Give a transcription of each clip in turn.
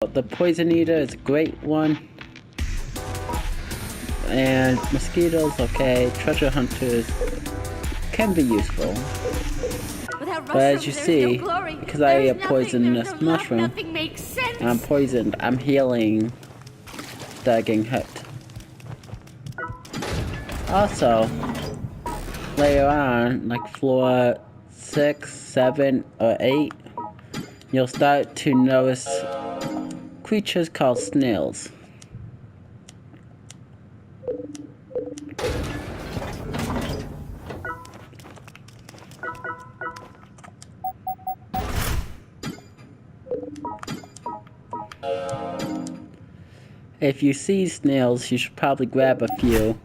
The poison eater is a great one. And mosquitoes, okay. Treasure hunters can be useful. But as you see, because I ate a poisonous mushroom, I'm poisoned. I'm healing without getting hurt. Also, later on, like floor 6, 7, or 8, you'll start to notice creatures called snails. If you see snails, you should probably grab a few.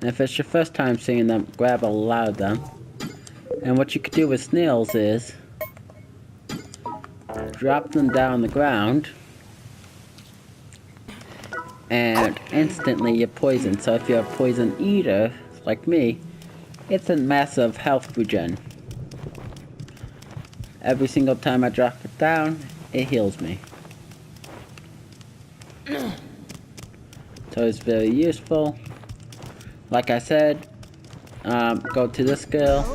And if it's your first time seeing them, grab a lot of them. And what you could do with snails is drop them down on the ground, and instantly you're poisoned. So if you're a poison eater, like me, it's a massive health regen. Every single time I drop it down, it heals me. So it's very useful. Like I said, go to this skill.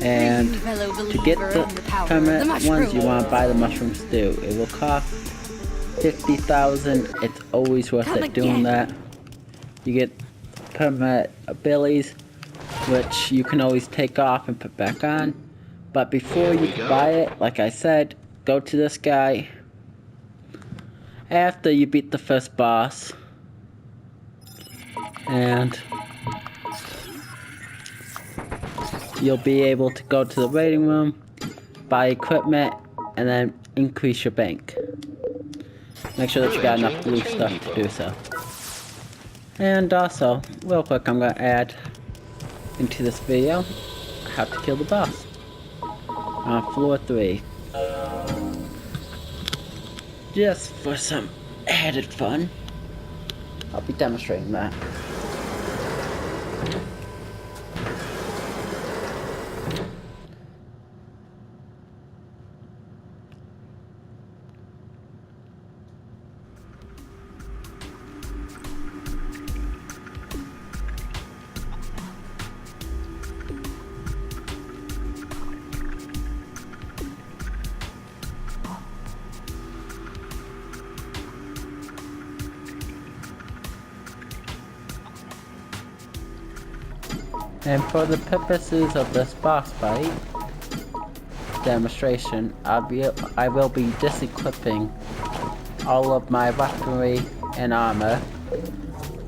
And to get the permanent ones, you want to buy the mushroom stew. It will cost 50,000. It's always worth it doing that. You get permanent abilities, which you can always take off and put back on. But before you buy it, like I said, go to this guy. After you beat the first boss, and you'll be able to go to the waiting room, buy equipment, and then increase your bank. Make sure that you got enough blue stuff to do so. And also, real quick, I'm going to add into this video how to kill the boss on floor 3. Just for some added fun, I'll be demonstrating that. And for the purposes of this boss fight demonstration, I will be disequipping all of my weaponry and armor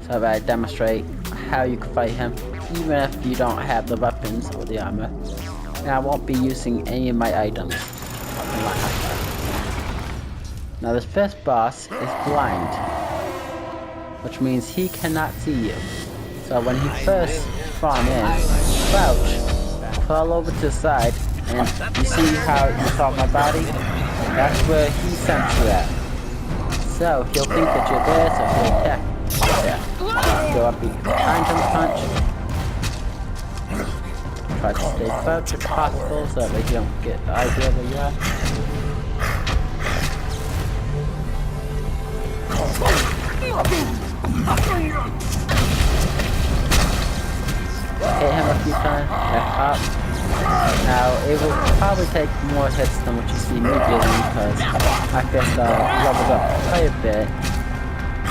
so that I demonstrate how you can fight him, even if you don't have the weapons or the armor. And I won't be using any of my items. Now this first boss is blind, which means he cannot see you. So when he first spawn in, crouch, crawl over to the side, and you see how you saw my body? That's where he sent you at. So he'll think that you're there, so he'll attack. Yeah. Go up behind him, punch. Try to stay crouched if possible so that they don't get the idea where you are. Hit him a few times, F up. Now, it will probably take more hits than what you see me getting because I guess leveled up quite a bit.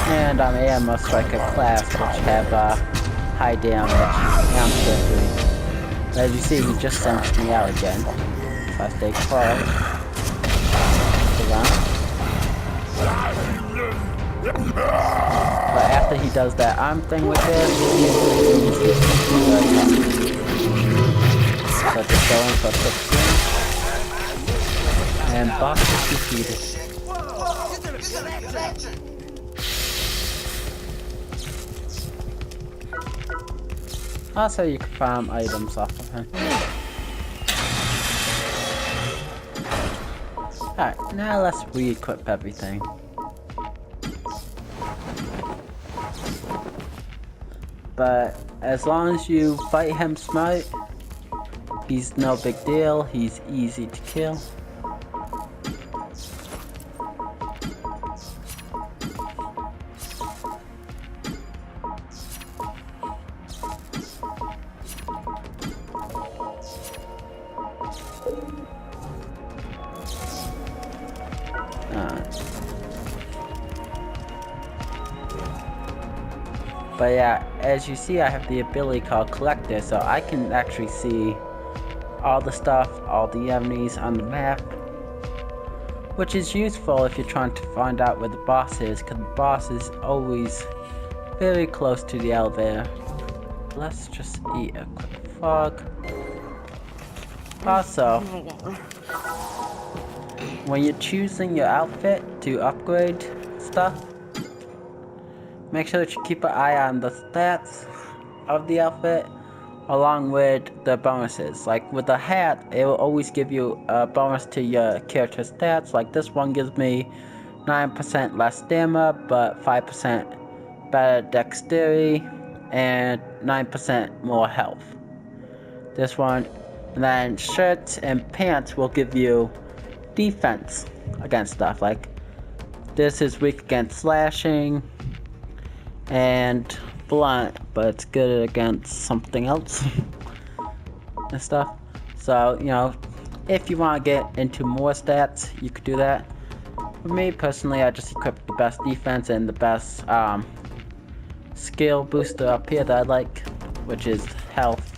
And I'm AMO Striker class, which have high damage and surgery. As you see, he just sent me out again. If I stay close. But after he does that arm thing with it, so just go in for a quick swing. And boss is defeated. Also, you can farm items off of him. Alright, now let's re-equip everything. But as long as you fight him smart, he's no big deal, he's easy to kill. But yeah, as you see, I have the ability called Collector, so I can actually see all the stuff, all the enemies on the map, which is useful if you're trying to find out where the boss is, because the boss is always very close to the elevator. Let's just eat a quick frog. Also, when you're choosing your outfit to upgrade stuff, make sure that you keep an eye on the stats of the outfit along with the bonuses. Like with the hat, it will always give you a bonus to your character stats. Like this one gives me 9% less stamina, but 5% better dexterity and 9% more health. This one, and then shirts and pants will give you defense against stuff. Like this is weak against slashing and blunt, but it's good against something else and stuff. So, you know, if you want to get into more stats, you could do that. For me personally, I just equip the best defense and the best skill booster up here that I like, which is health.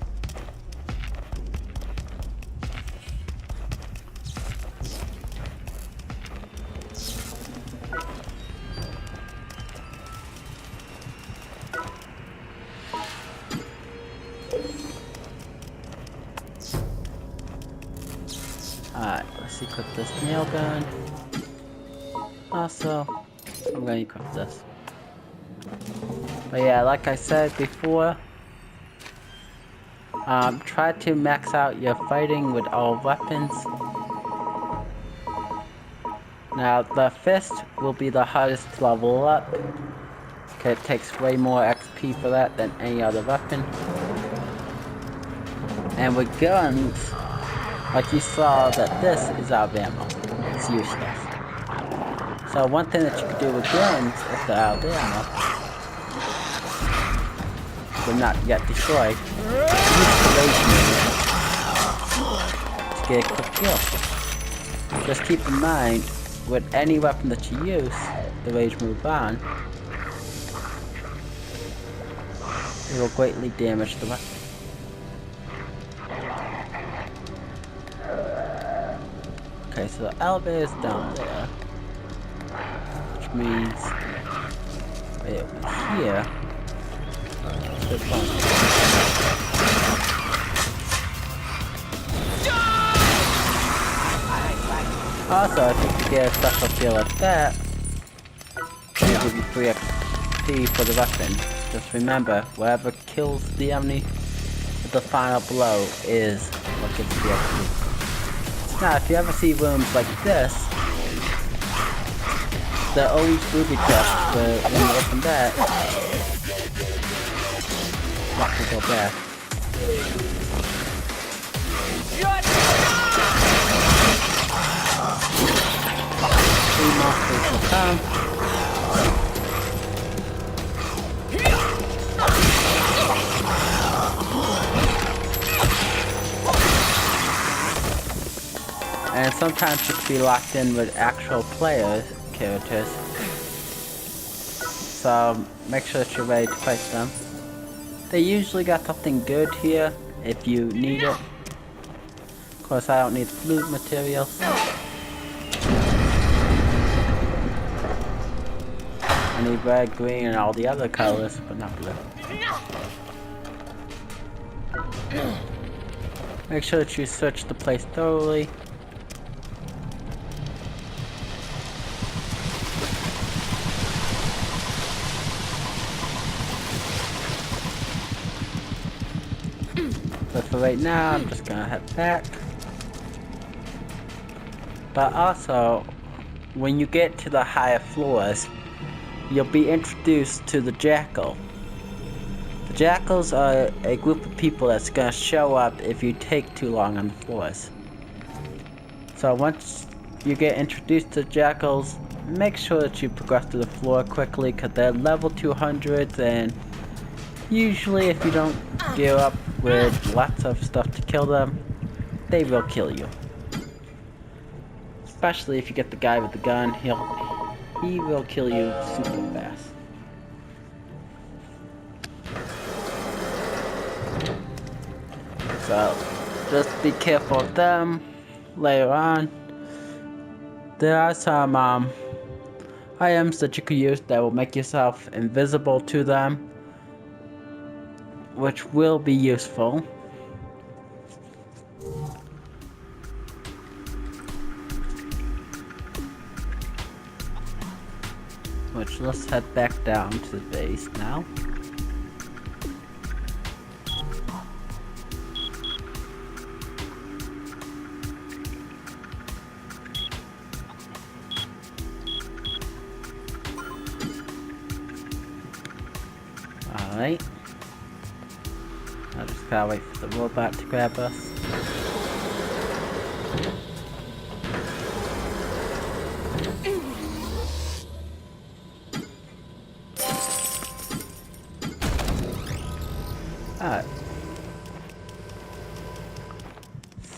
Alright, let's equip this nail gun. Also, I'm gonna equip this. But yeah, like I said before, try to max out your fighting with all weapons. Now, the fist will be the hardest to level up. Okay, it takes way more XP for that than any other weapon. And with guns, like you saw, that this is out of ammo. It's useless. So one thing that you could do with guns, if they're out of ammo, but not yet destroyed, use the rage move to get a quick kill. Just keep in mind, with any weapon that you use the rage move on, it will greatly damage the weapon. Okay, so the elevator is down there, which means right over here. Also, if you get a special skill like that, it'll give you 3 XP for the weapon. Just remember, whatever kills the enemy with the final blow is what gives you the XP. Now, if you ever see rooms like this, there are always booby traps where when you open that, luck will go bad. Three monsters will come. And sometimes you can be locked in with actual characters. So make sure that you're ready to fight them. They usually got something good here if you need it. Of course, I don't need flute materials. I need red, green, and all the other colors, but not blue. Make sure that you search the place thoroughly. But for right now, I'm just gonna head back. But also, when you get to the higher floors, you'll be introduced to the Jackal. The Jackals are a group of people that's gonna show up if you take too long on the floors. So once you get introduced to Jackals, make sure that you progress to the floor quickly, because they're level 200s, and usually if you don't gear up with lots of stuff to kill them, they will kill you. especially if you get the guy with the gun, he will kill you super fast. So just be careful of them later on. There are some items that you can use that will make yourself invisible to them, which will be useful. Which, let's head back down to the base now. Alright. I'll just gotta wait for the robot to grab us. Alright.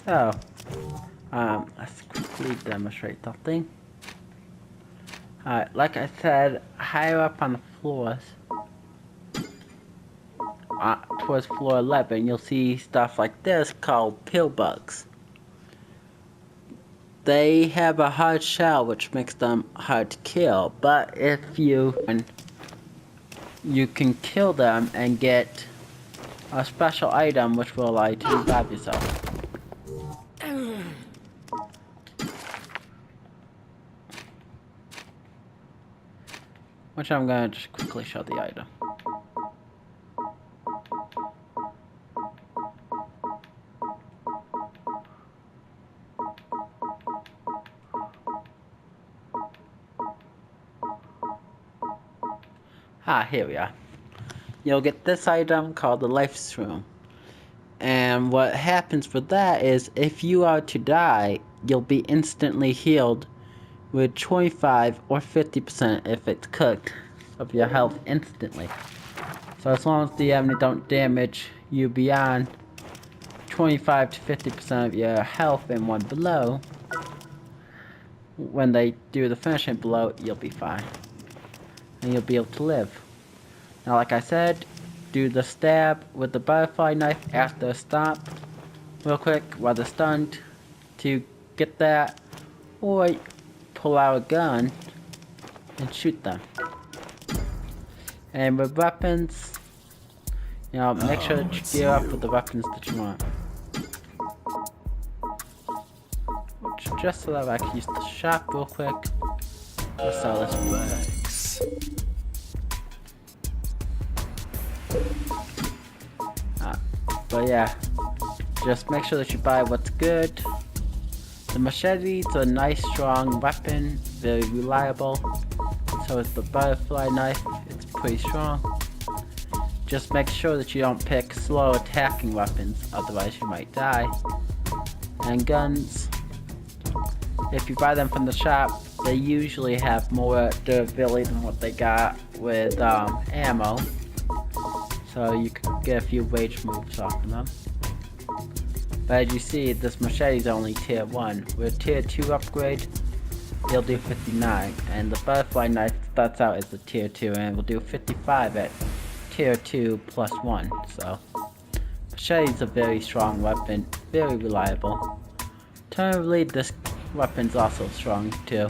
So, let's quickly demonstrate something. Alright, like I said, higher up on the floors, towards floor 11, you'll see stuff like this called pill bugs. They have a hard shell, which makes them hard to kill, but if you can kill them and get a special item which will allow you to revive yourself. Which I'm gonna just quickly show the item. Here we are. You'll get this item called the Life Shroom. And what happens with that is, if you are to die, you'll be instantly healed with 25 or 50% if it's cooked of your health instantly. So as long as the enemy don't damage you beyond 25 to 50% of your health in one blow, when they do the finishing blow, you'll be fine. And you'll be able to live. Now, like I said, do the stab with the butterfly knife after a stomp, real quick, while they're stunned, to get that, or pull out a gun and shoot them. And with weapons, you know, make sure that you gear up with the weapons that you want. Which, just so that I can use the shop real quick, let's sell this bird. But yeah, just make sure that you buy what's good. The machete is a nice strong weapon, very reliable. So is the butterfly knife, it's pretty strong. Just make sure that you don't pick slow attacking weapons, otherwise you might die. And guns, if you buy them from the shop, they usually have more durability than what they got with ammo. So you can get a few rage moves off of them. But as you see, this machete is only tier 1. With tier 2 upgrade, it'll do 59. And the butterfly knife starts out as a tier 2 and it will do 55 at tier 2 plus 1. So, machete is a very strong weapon, very reliable. Alternatively, this weapon's also strong too.